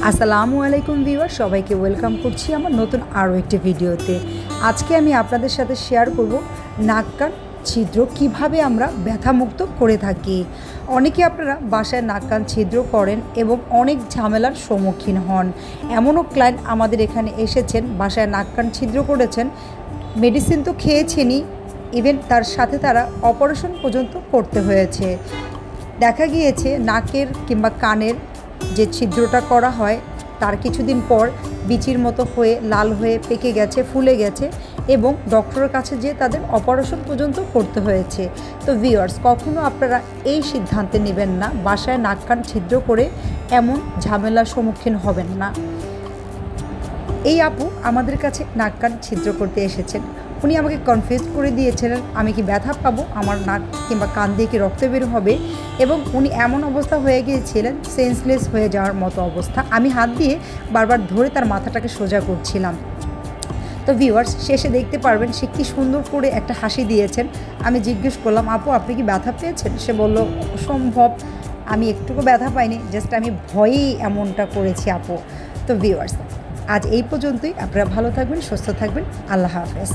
আসসালামু আলাইকুম ভিউয়ার, সবাইকে ওয়েলকাম করছি আমার নতুন আরও একটি ভিডিওতে। আজকে আমি আপনাদের সাথে শেয়ার করব নাক কান ছিদ্র কিভাবে আমরা ব্যথামুক্ত করে থাকি। অনেকে আপনারা বাসায় নাক কান ছিদ্র করেন এবং অনেক ঝামেলার সম্মুখীন হন। এমনও ক্লায়েন্ট আমাদের এখানে এসেছেন, বাসায় নাক কান ছিদ্র করেছেন, মেডিসিন তো খেয়েছেনই, ইভেন তার সাথে তারা অপারেশন পর্যন্ত করতে হয়েছে। দেখা গিয়েছে নাকের কিংবা কানের যে ছিদ্রটা করা হয় তার কিছুদিন পর বিচির মতো হয়ে লাল হয়ে পেকে গেছে, ফুলে গেছে এবং ডক্টরের কাছে যেয়ে তাদের অপারেশন পর্যন্ত করতে হয়েছে। তো ভিউয়ার্স, কখনো আপনারা এই সিদ্ধান্তে নেবেন না বাসায় নাক কান ছিদ্র করে এমন ঝামেলার সম্মুখীন হবেন না। এই আপু আমাদের কাছে নাক কান ছিদ্র করতে এসেছেন। উনি আমাকে কনফিউজ করে দিয়েছিলেন আমি কি ব্যথা পাবো, আমার নাক কিংবা কান দিয়ে কি রক্ত বের হবে, এবং উনি এমন অবস্থা হয়ে গিয়েছিলেন সেন্সলেস হয়ে যাওয়ার মতো অবস্থা। আমি হাত দিয়ে বারবার ধরে তার মাথাটাকে সোজা করছিলাম। তো ভিউয়ার্স, শেষে দেখতে পারবেন সে কী সুন্দর করে একটা হাসি দিয়েছেন। আমি জিজ্ঞেস করলাম, আপু আপনি কি ব্যথা পেয়েছেন? সে বলল, অসম্ভব, আমি একটুকু ব্যথা পাইনি, জাস্ট আমি ভয়েই এমনটা করেছি আপু। তো ভিউয়ার্স, আজ এই পর্যন্তই। আপনারা ভালো থাকবেন, সুস্থ থাকবেন। আল্লাহ হাফেজ।